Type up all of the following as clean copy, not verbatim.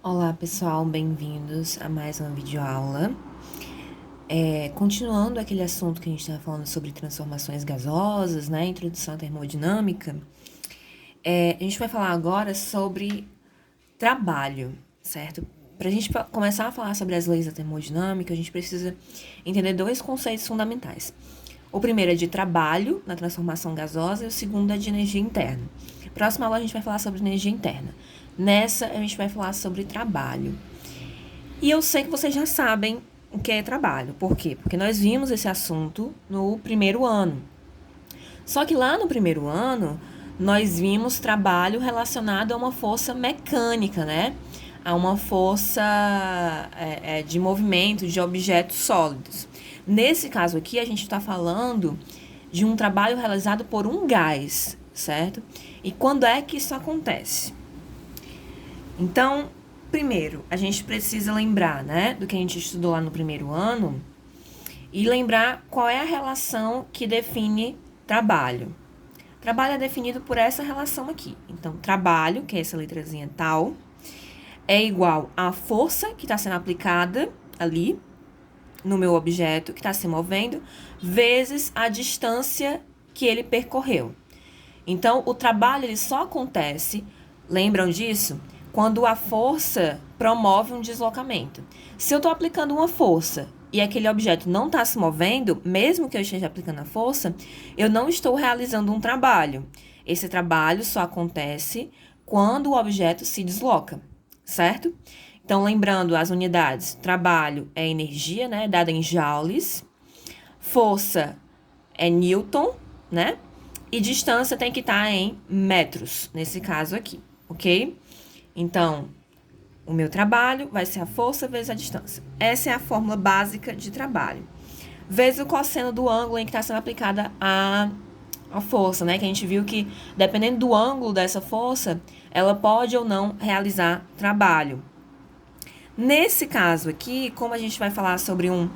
Olá pessoal, bem-vindos a mais uma videoaula. Continuando aquele assunto que a gente estava falando sobre transformações gasosas, né? Introdução à termodinâmica. A gente vai falar agora sobre trabalho, certo? Para a gente começar a falar sobre as leis da termodinâmica, a gente precisa entender dois conceitos fundamentais. O primeiro é de trabalho na transformação gasosa e o segundo é de energia interna. Próxima aula a gente vai falar sobre energia interna. Nessa a gente vai falar sobre trabalho. E eu sei que vocês já sabem o que é trabalho. Por quê? Porque nós vimos esse assunto no primeiro ano. Só que lá no primeiro ano, nós vimos trabalho relacionado a uma força mecânica, né? A uma força de movimento de objetos sólidos. Nesse caso aqui, a gente está falando de um trabalho realizado por um gás, certo? E quando é que isso acontece? Então, primeiro, a gente precisa lembrar, né, do que a gente estudou lá no primeiro ano e lembrar qual é a relação que define trabalho. Trabalho é definido por essa relação aqui. Então, trabalho, que é essa letrazinha tal, é igual à força que está sendo aplicada ali no meu objeto que está se movendo, vezes a distância que ele percorreu. Então, o trabalho ele só acontece, lembram disso? Quando a força promove um deslocamento. Se eu estou aplicando uma força e aquele objeto não está se movendo, mesmo que eu esteja aplicando a força, eu não estou realizando um trabalho. Esse trabalho só acontece quando o objeto se desloca, certo? Então, lembrando as unidades, trabalho é energia, né, dada em joules, força é Newton, né? E distância tem que estar em metros, nesse caso aqui, ok? Então, o meu trabalho vai ser a força vezes a distância. Essa é a fórmula básica de trabalho. Vezes o cosseno do ângulo em que está sendo aplicada a força, né? Que a gente viu que, dependendo do ângulo dessa força, ela pode ou não realizar trabalho. Nesse caso aqui, como a gente vai falar sobre um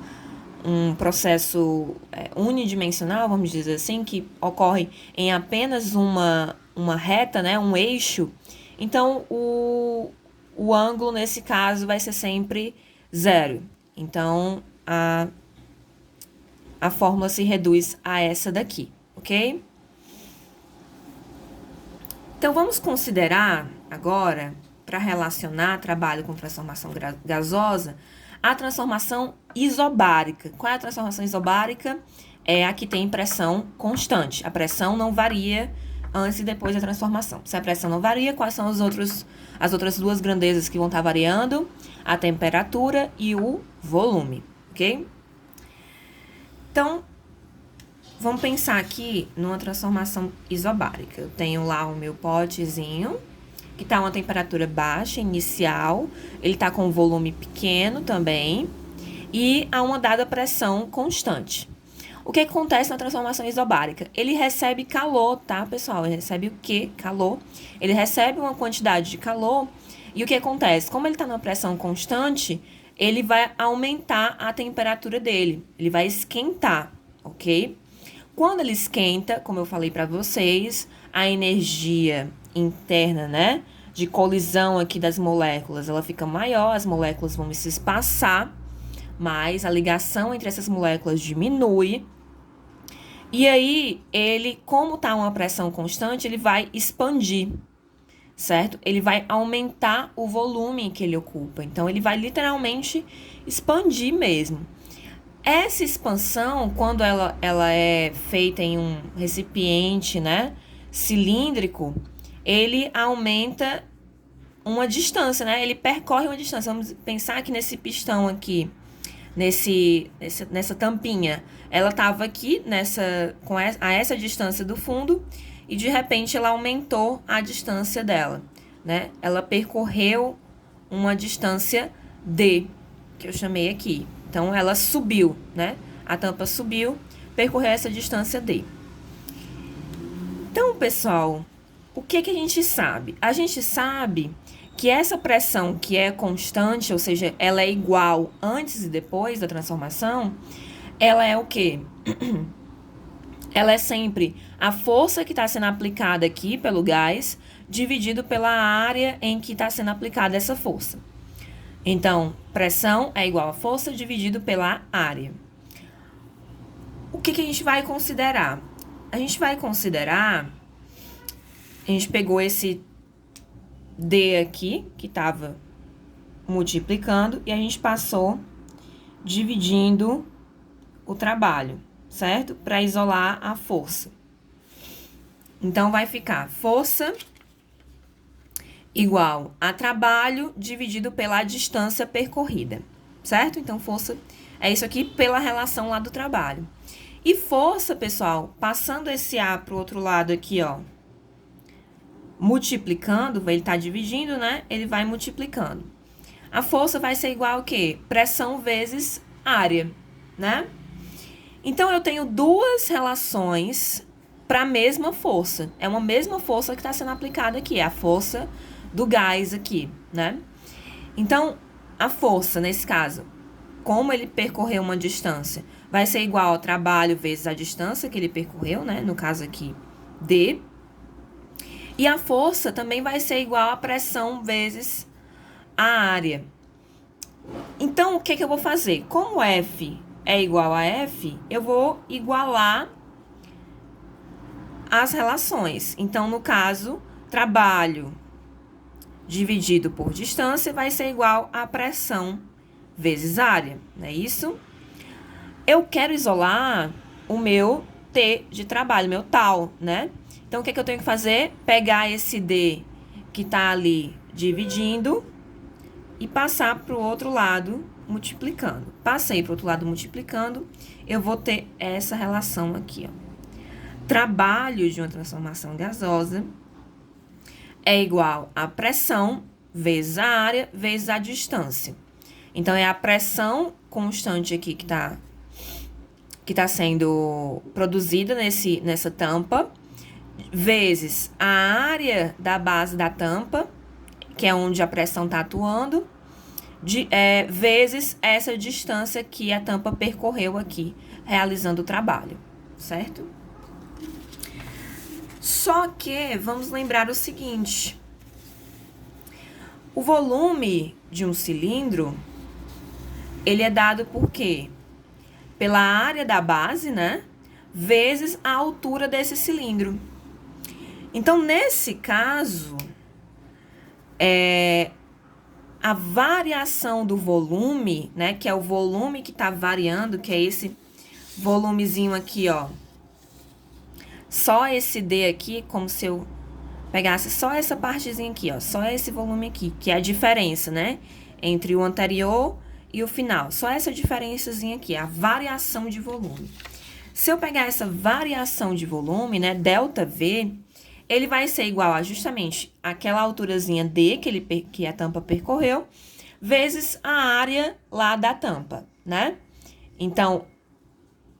processo unidimensional, vamos dizer assim, que ocorre em apenas uma reta, né, um eixo, então o ângulo nesse caso vai ser sempre zero. Então a fórmula se reduz a essa daqui, ok? Então vamos considerar agora, para relacionar trabalho com transformação gasosa, a transformação isobárica. Qual é a transformação isobárica? É a que tem pressão constante. A pressão não varia antes e depois da transformação. Se a pressão não varia, quais são as outras duas grandezas que vão estar variando? A temperatura e o volume, ok? Então, vamos pensar aqui numa transformação isobárica. Eu tenho lá o meu potezinho, que está a uma temperatura baixa, inicial. Ele está com um volume pequeno também. E a uma dada pressão constante. O que acontece na transformação isobárica? Ele recebe calor, tá, pessoal? Ele recebe o quê? Calor. Ele recebe uma quantidade de calor. E o que acontece? Como ele está numa pressão constante, ele vai aumentar a temperatura dele. Ele vai esquentar, ok? Quando ele esquenta, como eu falei para vocês, a energia interna, né, de colisão aqui das moléculas, ela fica maior, as moléculas vão se espaçar, mas a ligação entre essas moléculas diminui. E aí, ele, como está uma pressão constante, ele vai expandir, certo? Ele vai aumentar o volume que ele ocupa. Então, ele vai literalmente expandir mesmo. Essa expansão, quando ela é feita em um recipiente, né, cilíndrico, ele aumenta uma distância, né? Ele percorre uma distância. Vamos pensar que nesse pistão aqui, nessa tampinha, ela estava aqui a essa distância do fundo e de repente ela aumentou a distância dela, né? Ela percorreu uma distância D, que eu chamei aqui. Então ela subiu, né? A tampa subiu, percorreu essa distância D. Então, pessoal, o que a gente sabe? A gente sabe que essa pressão que é constante, ou seja, ela é igual antes e depois da transformação, ela é o quê? Ela é sempre a força que está sendo aplicada aqui pelo gás, dividido pela área em que está sendo aplicada essa força. Então, pressão é igual a força dividido pela área. O que a gente vai considerar? A gente vai considerar... A gente pegou esse D aqui, que estava multiplicando, e a gente passou dividindo o trabalho, certo? Para isolar a força. Então, vai ficar força igual a trabalho dividido pela distância percorrida, certo? Então, força é isso aqui pela relação lá do trabalho. E força, pessoal, passando esse A para o outro lado aqui, ó, multiplicando, ele tá dividindo, né? Ele vai multiplicando. A força vai ser igual ao quê? Pressão vezes área, né? Então, eu tenho duas relações para a mesma força. É uma mesma força que está sendo aplicada aqui, é a força do gás aqui, né? Então, a força, nesse caso, como ele percorreu uma distância, vai ser igual ao trabalho vezes a distância que ele percorreu, né? No caso aqui, D. E a força também vai ser igual a pressão vezes a área. Então, o que eu vou fazer? Como F é igual a F, eu vou igualar as relações. Então, no caso, trabalho dividido por distância vai ser igual a pressão vezes área, não é isso? Eu quero isolar o meu T de trabalho, meu tal, né? Então, o que eu tenho que fazer? Pegar esse D que tá ali dividindo e passar para o outro lado multiplicando. Passei para o outro lado multiplicando, eu vou ter essa relação aqui, ó. Trabalho de uma transformação gasosa é igual a pressão vezes a área vezes a distância. Então, é a pressão constante aqui que tá sendo produzida nessa tampa, vezes a área da base da tampa, que é onde a pressão está atuando, vezes essa distância que a tampa percorreu aqui, realizando o trabalho, certo? Só que vamos lembrar o seguinte: o volume de um cilindro, ele é dado por quê? Pela área da base, né? Vezes a altura desse cilindro. Então, nesse caso, a variação do volume, né? Que é o volume que está variando, que é esse volumezinho aqui, ó. Só esse D aqui, como se eu pegasse só essa partezinha aqui, ó. Só esse volume aqui, que é a diferença, né? Entre o anterior e o final. Só essa diferençazinha aqui, a variação de volume. Se eu pegar essa variação de volume, né? Delta V, ele vai ser igual a justamente aquela alturazinha D que a tampa percorreu, vezes a área lá da tampa, né? Então,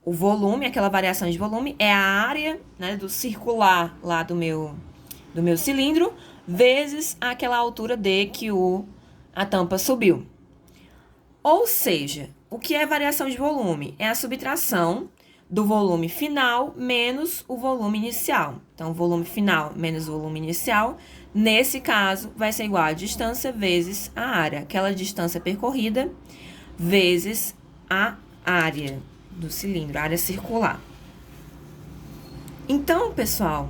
o volume, aquela variação de volume, é a área, né, do circular lá do meu cilindro, vezes aquela altura D que a tampa subiu. Ou seja, o que é variação de volume? É a subtração do volume final menos o volume inicial. Então, o volume final menos o volume inicial, nesse caso, vai ser igual a distância vezes a área. Aquela distância percorrida vezes a área do cilindro, a área circular. Então, pessoal,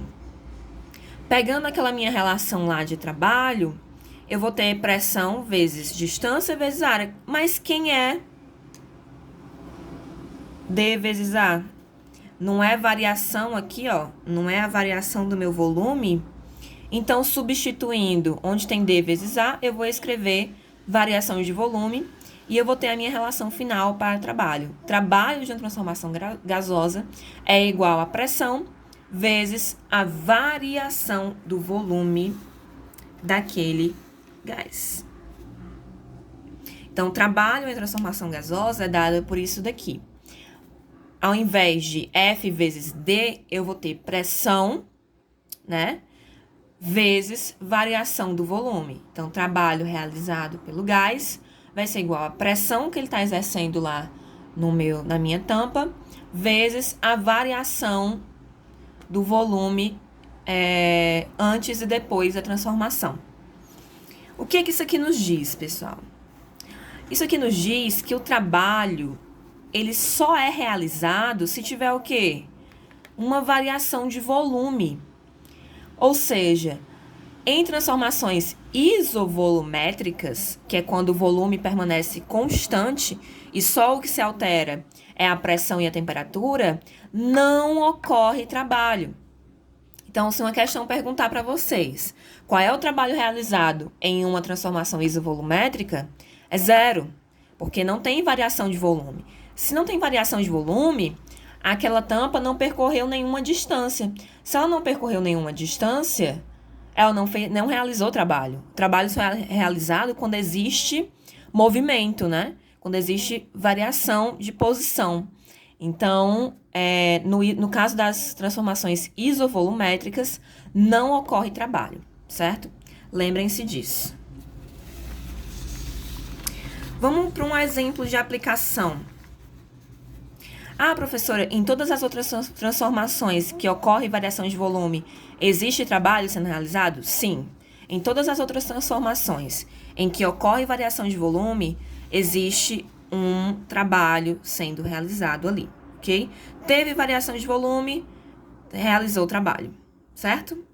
pegando aquela minha relação lá de trabalho, eu vou ter pressão vezes distância vezes área. Mas quem é D vezes A? Não é variação aqui, ó. Não é a variação do meu volume. Então, substituindo onde tem D vezes A, eu vou escrever variação de volume. E eu vou ter a minha relação final para trabalho. Trabalho de uma transformação gasosa é igual a pressão vezes a variação do volume daquele gás. Então, trabalho em transformação gasosa é dado por isso daqui. Ao invés de F vezes D, eu vou ter pressão, né? Vezes variação do volume. Então, trabalho realizado pelo gás vai ser igual a pressão que ele está exercendo lá na minha tampa, vezes a variação do volume antes e depois da transformação. O que isso aqui nos diz, pessoal? Isso aqui nos diz que o trabalho, ele só é realizado se tiver o quê? Uma variação de volume. Ou seja, em transformações isovolumétricas, que é quando o volume permanece constante e só o que se altera é a pressão e a temperatura, não ocorre trabalho. Então, se uma questão perguntar para vocês qual é o trabalho realizado em uma transformação isovolumétrica, é zero, porque não tem variação de volume. Se não tem variação de volume, aquela tampa não percorreu nenhuma distância. Se ela não percorreu nenhuma distância, ela não realizou o trabalho. O trabalho só é realizado quando existe movimento, né? Quando existe variação de posição. Então, no caso das transformações isovolumétricas, não ocorre trabalho, certo? Lembrem-se disso. Vamos para um exemplo de aplicação. Ah, professora, em todas as outras transformações que ocorre variação de volume, existe trabalho sendo realizado? Sim. Em todas as outras transformações em que ocorre variação de volume, existe um trabalho sendo realizado ali, ok? Teve variação de volume, realizou o trabalho, certo?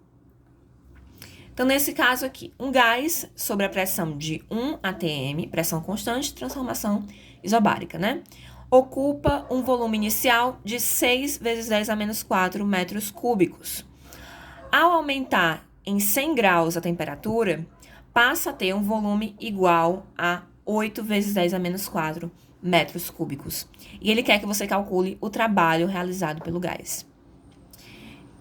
Então, nesse caso aqui, um gás sobre a pressão de 1 atm, pressão constante, transformação isobárica, né? Ocupa um volume inicial de 6 vezes 10 a menos 4 metros cúbicos. Ao aumentar em 100 graus a temperatura, passa a ter um volume igual a 8 vezes 10 a menos 4 metros cúbicos. E ele quer que você calcule o trabalho realizado pelo gás.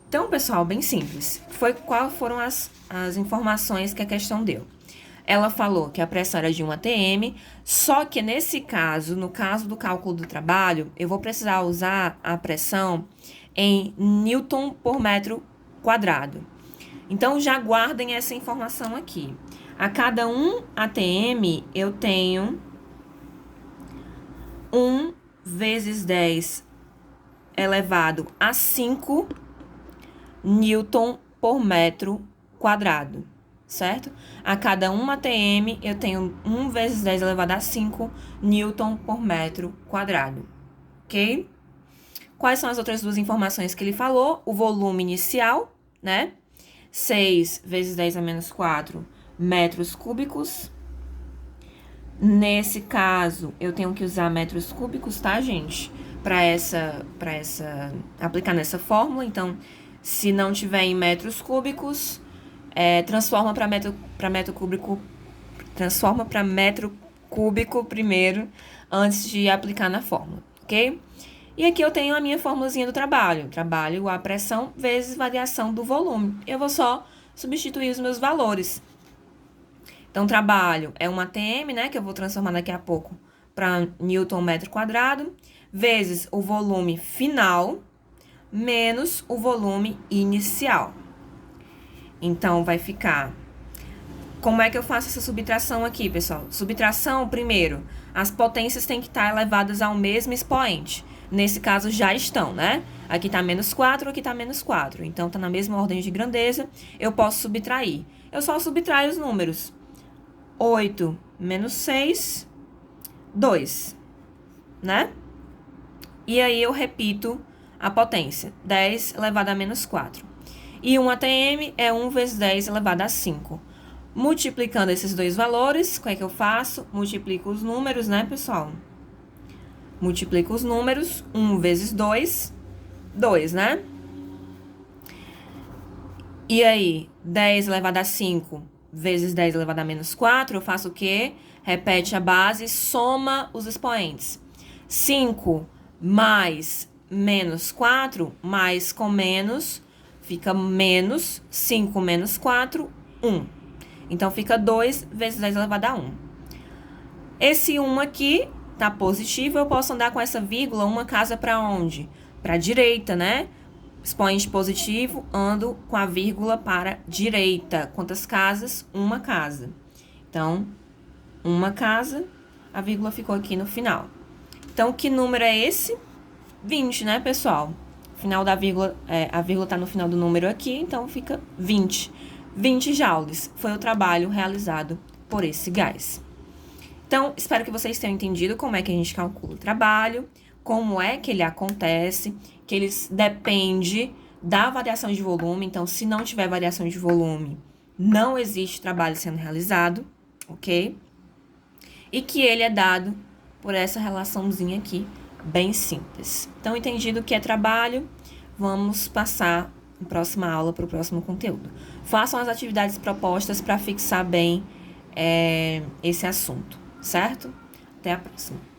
Então, pessoal, bem simples. Quais foram as informações que a questão deu? Ela falou que a pressão era de 1 atm, só que nesse caso, no caso do cálculo do trabalho, eu vou precisar usar a pressão em Newton por metro quadrado. Então, já guardem essa informação aqui. A cada 1 atm, eu tenho 1 vezes 10 elevado a 5 Newton por metro quadrado, certo? A cada 1 atm, eu tenho 1 vezes 10 elevado a 5 Newton por metro quadrado, ok? Quais são as outras duas informações que ele falou? O volume inicial, né? 6 vezes 10 a menos 4 metros cúbicos. Nesse caso, eu tenho que usar metros cúbicos, tá, gente? Para aplicar nessa fórmula. Então, se não tiver em metros cúbicos, transforma para metro cúbico. Transforma para metro cúbico primeiro, antes de aplicar na fórmula, ok? E aqui eu tenho a minha formulazinha do trabalho. Trabalho a pressão vezes variação do volume. Eu vou só substituir os meus valores. Então, trabalho é 1 atm, né? Que eu vou transformar daqui a pouco para Newton metro quadrado, vezes o volume final, menos o volume inicial. Então, vai ficar... Como é que eu faço essa subtração aqui, pessoal? Subtração, primeiro, as potências têm que estar elevadas ao mesmo expoente. Nesse caso, já estão, né? Aqui tá menos 4, aqui tá menos 4. Então, tá na mesma ordem de grandeza, eu posso subtrair. Eu só subtraio os números. 8 menos 6, 2, né? E aí, eu repito a potência. 10 elevado a menos 4. E 1 atm é 1 vezes 10 elevado a 5. Multiplicando esses dois valores, o que é que eu faço? Multiplico os números, né, pessoal? Multiplico os números. 1 vezes 2, 2, né? E aí, 10 elevado a 5 vezes 10 elevado a menos 4, eu faço o quê? Repete a base, soma os expoentes. 5 mais menos 4, mais com menos, fica menos, 5 menos 4, 1. Então, fica 2 vezes 10 elevado a 1. Esse 1 aqui tá positivo, eu posso andar com essa vírgula, uma casa para onde? Para a direita, né? Expoente positivo, ando com a vírgula para a direita. Quantas casas? Uma casa. Então, uma casa, a vírgula ficou aqui no final. Então, que número é esse? 20, né, pessoal? Final da vírgula, a vírgula tá no final do número aqui, então fica 20. 20 joules foi o trabalho realizado por esse gás. Então, espero que vocês tenham entendido como é que a gente calcula o trabalho, como é que ele acontece, que eles depende da variação de volume. Então, se não tiver variação de volume, não existe trabalho sendo realizado, ok? E que ele é dado por essa relaçãozinha aqui, bem simples. Então, entendido o que é trabalho, vamos passar na próxima aula para o próximo conteúdo. Façam as atividades propostas para fixar bem esse assunto, certo? Até a próxima.